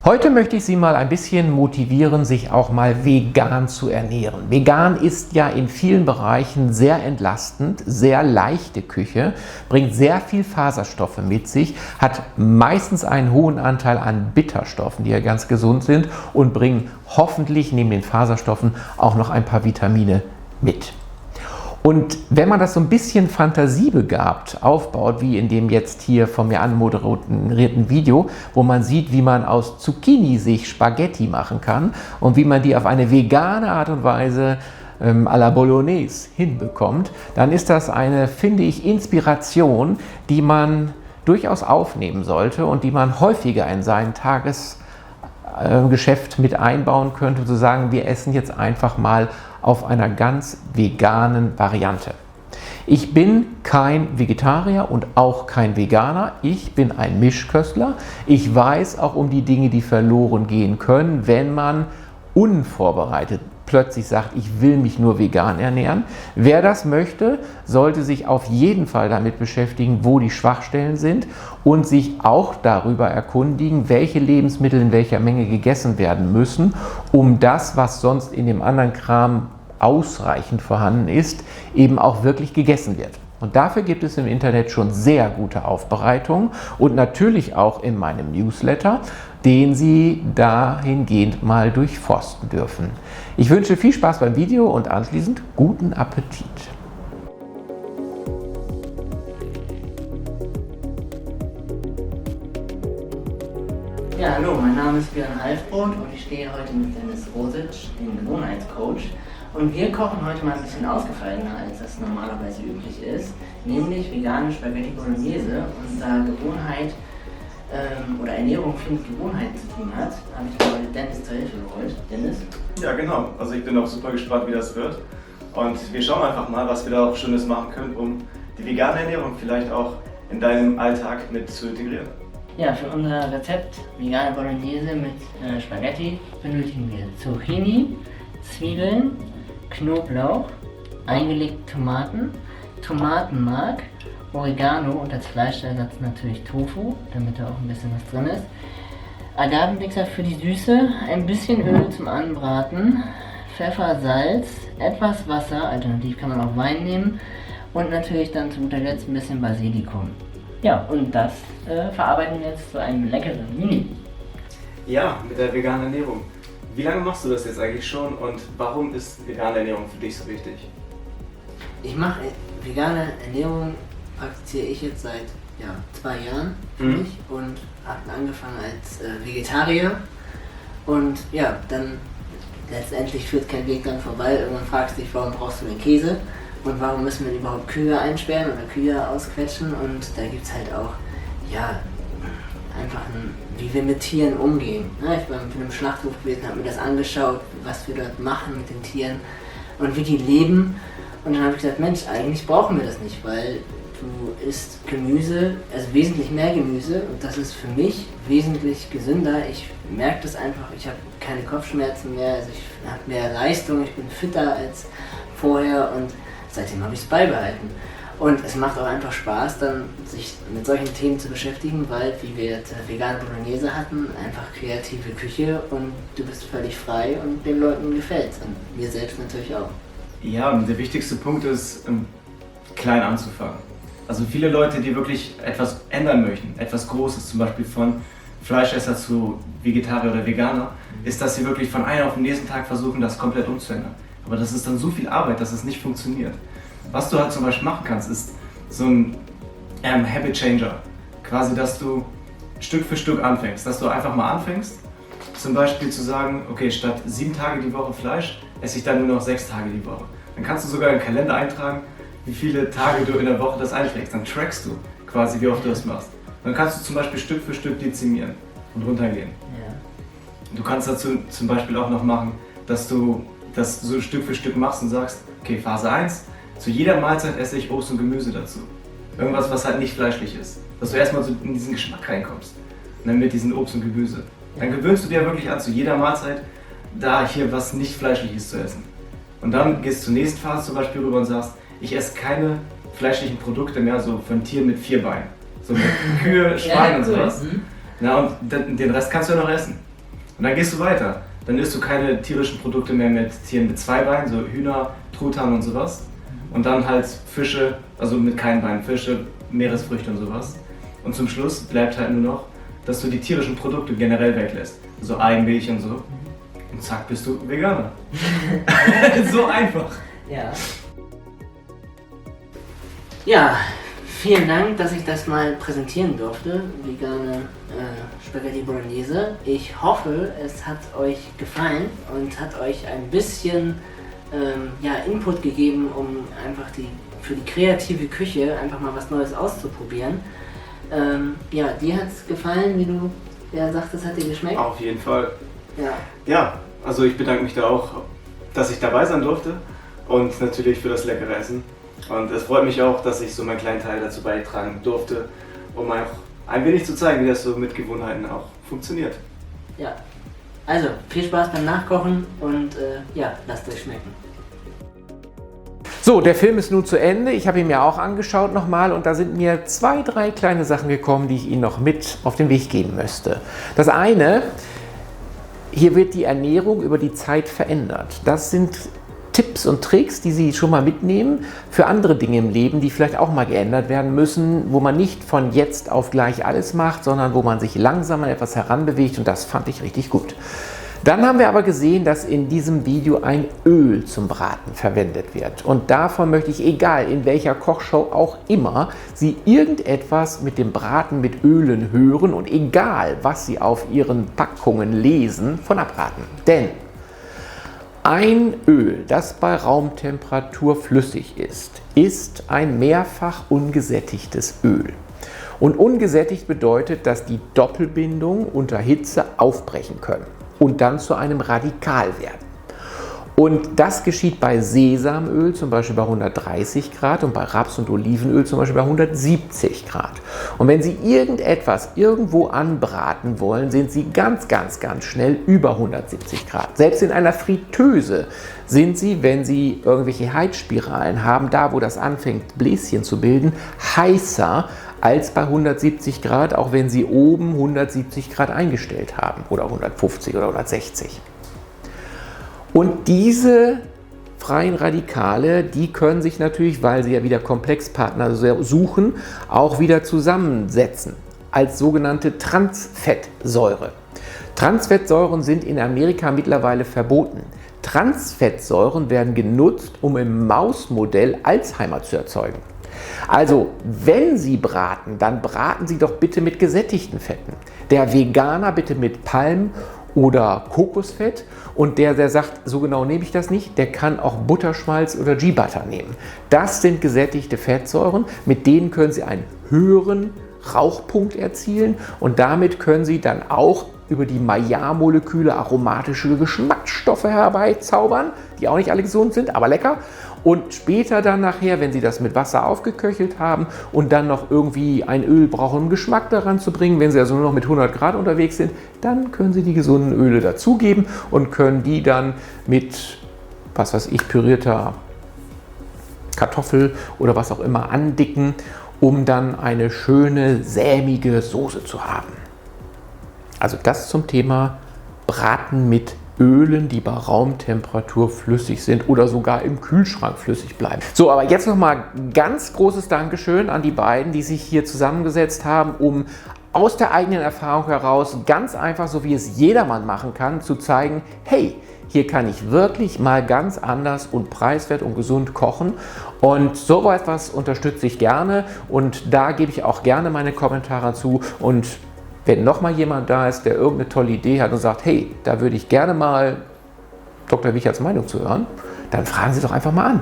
Heute möchte ich Sie mal ein bisschen motivieren, sich auch mal vegan zu ernähren. Vegan ist ja in vielen Bereichen sehr entlastend, sehr leichte Küche, bringt sehr viel Faserstoffe mit sich, hat meistens einen hohen Anteil an Bitterstoffen, die ja ganz gesund sind und bringen hoffentlich neben den Faserstoffen auch noch ein paar Vitamine mit. Und wenn man das so ein bisschen fantasiebegabt aufbaut, wie in dem jetzt hier von mir anmoderierten Video, wo man sieht, wie man aus Zucchini sich Spaghetti machen kann und wie man die auf eine vegane Art und Weise à la Bolognese hinbekommt, dann ist das eine, finde ich, Inspiration, die man durchaus aufnehmen sollte und die man häufiger in sein Tagesgeschäft mit einbauen könnte, zu sagen, wir essen jetzt einfach mal auf einer ganz veganen Variante. Ich bin kein Vegetarier und auch kein Veganer. Ich bin ein Mischköstler. Ich weiß auch um die Dinge, die verloren gehen können, wenn man unvorbereitet plötzlich sagt, ich will mich nur vegan ernähren. Wer das möchte, sollte sich auf jeden Fall damit beschäftigen, wo die Schwachstellen sind und sich auch darüber erkundigen, welche Lebensmittel in welcher Menge gegessen werden müssen, um das, was sonst in dem anderen Kram ausreichend vorhanden ist, eben auch wirklich gegessen wird. Und dafür gibt es im Internet schon sehr gute Aufbereitungen und natürlich auch in meinem Newsletter, den Sie dahingehend mal durchforsten dürfen. Ich wünsche viel Spaß beim Video und anschließend guten Appetit. Ja, hallo, mein Name ist Björn Halfbrot und ich stehe heute mit Dennis Rosic, dem Gewohnheitscoach. Und wir kochen heute mal ein bisschen ausgefallener, als das normalerweise üblich ist, nämlich vegane Spaghetti Bolognese. Und da Gewohnheit oder Ernährung viel mit Gewohnheit zu tun hat, habe ich mir heute Dennis zur Hilfe geholt. Dennis? Ja, genau. Also ich bin auch super gespannt, wie das wird. Und wir schauen einfach mal, was wir da auch Schönes machen können, um die vegane Ernährung vielleicht auch in deinem Alltag mit zu integrieren. Ja, für unser Rezept vegane Bolognese mit Spaghetti benötigen wir Zucchini, Zwiebeln, Knoblauch, eingelegte Tomaten, Tomatenmark, Oregano und als Fleischersatz natürlich Tofu, damit da auch ein bisschen was drin ist. Agavenmixer für die Süße, ein bisschen Öl zum Anbraten, Pfeffer, Salz, etwas Wasser, alternativ kann man auch Wein nehmen und natürlich dann zu guter Letzt ein bisschen Basilikum. Ja, und das verarbeiten wir jetzt zu einem leckeren Mini. Ja, mit der veganen Ernährung. Wie lange machst du das jetzt eigentlich schon und warum ist vegane Ernährung für dich so wichtig? Ich mache vegane Ernährung, praktiziere ich jetzt seit 2 Jahren für mich und habe angefangen als Vegetarier. Und ja, dann letztendlich führt kein Weg dann vorbei. Irgendwann fragst du dich, warum brauchst du den Käse und warum müssen wir überhaupt Kühe einsperren oder Kühe ausquetschen. Und da gibt es halt auch, einfach wie wir mit Tieren umgehen. Ich war mit einem Schlachthof gewesen, habe mir das angeschaut, was wir dort machen mit den Tieren und wie die leben. Und dann habe ich gesagt, Mensch, eigentlich brauchen wir das nicht, weil du isst Gemüse, also wesentlich mehr Gemüse und das ist für mich wesentlich gesünder. Ich merke das einfach, ich habe keine Kopfschmerzen mehr, also ich habe mehr Leistung, ich bin fitter als vorher und seitdem habe ich es beibehalten. Und es macht auch einfach Spaß, dann sich mit solchen Themen zu beschäftigen, weil, wie wir jetzt vegane Bolognese hatten, einfach kreative Küche und du bist völlig frei und den Leuten gefällt's und mir selbst natürlich auch. Ja, und der wichtigste Punkt ist, klein anzufangen. Also viele Leute, die wirklich etwas ändern möchten, etwas Großes, zum Beispiel von Fleischesser zu Vegetarier oder Veganer, ist, dass sie wirklich von einem auf den nächsten Tag versuchen, das komplett umzuändern. Aber das ist dann so viel Arbeit, dass es nicht funktioniert. Was du halt zum Beispiel machen kannst, ist so ein Habit Changer. Quasi, dass du Stück für Stück anfängst. Dass du einfach mal anfängst, zum Beispiel zu sagen, okay, statt 7 Tage die Woche Fleisch, esse ich dann nur noch 6 Tage die Woche. Dann kannst du sogar in den Kalender eintragen, wie viele Tage du in der Woche das einträgst. Dann trackst du quasi, wie oft du das machst. Dann kannst du zum Beispiel Stück für Stück dezimieren und runtergehen. Ja. Du kannst dazu zum Beispiel auch noch machen, dass du das so Stück für Stück machst und sagst, okay, Phase 1, zu jeder Mahlzeit esse ich Obst und Gemüse dazu. Irgendwas, was halt nicht fleischlich ist. Dass du erstmal so in diesen Geschmack reinkommst. Und dann mit diesem Obst und Gemüse. Dann gewöhnst du dir wirklich an, zu jeder Mahlzeit da hier was nicht fleischliches zu essen. Und dann gehst du zur nächsten Phase zum Beispiel rüber und sagst, ich esse keine fleischlichen Produkte mehr so von Tieren mit 4 Beinen. So mit Kühe, Schweine und sowas. Na, und den Rest kannst du ja noch essen. Und dann gehst du weiter. Dann isst du keine tierischen Produkte mehr mit Tieren mit 2 Beinen, so Hühner, Truthahn und sowas. Und dann halt Fische, also mit keinen Beinen, Fische, Meeresfrüchte und sowas. Und zum Schluss bleibt halt nur noch, dass du die tierischen Produkte generell weglässt. So Ei, Milch und so. Und zack, bist du Veganer. So einfach. Ja. Ja, vielen Dank, dass ich das mal präsentieren durfte, vegane Spaghetti Bolognese. Ich hoffe, es hat euch gefallen und hat euch ein bisschen Input gegeben, um einfach für die kreative Küche einfach mal was Neues auszuprobieren. Dir hat es gefallen, wie du sagtest, hat dir geschmeckt? Auf jeden Fall. Ja. Ja, also ich bedanke mich da auch, dass ich dabei sein durfte und natürlich für das leckere Essen. Und es freut mich auch, dass ich so meinen kleinen Teil dazu beitragen durfte, um auch ein wenig zu zeigen, wie das so mit Gewohnheiten auch funktioniert. Ja, also viel Spaß beim Nachkochen und lasst euch schmecken. So, der Film ist nun zu Ende. Ich habe ihn mir auch angeschaut nochmal und da sind mir 2, 3 kleine Sachen gekommen, die ich Ihnen noch mit auf den Weg geben möchte. Das eine, hier wird die Ernährung über die Zeit verändert. Das sind Tipps und Tricks, die Sie schon mal mitnehmen für andere Dinge im Leben, die vielleicht auch mal geändert werden müssen, wo man nicht von jetzt auf gleich alles macht, sondern wo man sich langsam an etwas heranbewegt und das fand ich richtig gut. Dann haben wir aber gesehen, dass in diesem Video ein Öl zum Braten verwendet wird. Und davon möchte ich, egal in welcher Kochshow auch immer, Sie irgendetwas mit dem Braten mit Ölen hören und egal, was Sie auf Ihren Packungen lesen, von abraten. Denn ein Öl, das bei Raumtemperatur flüssig ist, ist ein mehrfach ungesättigtes Öl. Und ungesättigt bedeutet, dass die Doppelbindungen unter Hitze aufbrechen können und dann zu einem Radikal werden. Und das geschieht bei Sesamöl zum Beispiel bei 130 Grad und bei Raps- und Olivenöl zum Beispiel bei 170 Grad. Und wenn Sie irgendetwas irgendwo anbraten wollen, sind Sie ganz, ganz, ganz schnell über 170 Grad. Selbst in einer Fritteuse sind Sie, wenn Sie irgendwelche Heizspiralen haben, da wo das anfängt Bläschen zu bilden, heißer als bei 170 Grad, auch wenn Sie oben 170 Grad eingestellt haben oder 150 oder 160. Und diese freien Radikale, die können sich natürlich, weil sie ja wieder Komplexpartner suchen, auch wieder zusammensetzen als sogenannte Transfettsäure. Transfettsäuren sind in Amerika mittlerweile verboten. Transfettsäuren werden genutzt, um im Mausmodell Alzheimer zu erzeugen. Also, wenn Sie braten, dann braten Sie doch bitte mit gesättigten Fetten. Der Veganer bitte mit Palm- oder Kokosfett und der sagt, so genau nehme ich das nicht, der kann auch Butterschmalz oder Ghee-Butter nehmen. Das sind gesättigte Fettsäuren, mit denen können Sie einen höheren Rauchpunkt erzielen und damit können Sie dann auch über die Maillard-Moleküle aromatische Geschmacksstoffe herbeizaubern, die auch nicht alle gesund sind, aber lecker. Und später dann nachher, wenn Sie das mit Wasser aufgeköchelt haben und dann noch irgendwie ein Öl brauchen, um Geschmack daran zu bringen, wenn Sie also nur noch mit 100 Grad unterwegs sind, dann können Sie die gesunden Öle dazugeben und können die dann mit, was weiß ich, pürierter Kartoffel oder was auch immer andicken, um dann eine schöne, sämige Soße zu haben. Also das zum Thema Braten mit Ölen, die bei Raumtemperatur flüssig sind oder sogar im Kühlschrank flüssig bleiben. So, aber jetzt nochmal ganz großes Dankeschön an die beiden, die sich hier zusammengesetzt haben, um aus der eigenen Erfahrung heraus ganz einfach, so wie es jedermann machen kann, zu zeigen, hey, hier kann ich wirklich mal ganz anders und preiswert und gesund kochen und so etwas unterstütze ich gerne und da gebe ich auch gerne meine Kommentare zu und wenn noch mal jemand da ist, der irgendeine tolle Idee hat und sagt, hey, da würde ich gerne mal Dr. Wicherts Meinung zu hören, dann fragen Sie doch einfach mal an.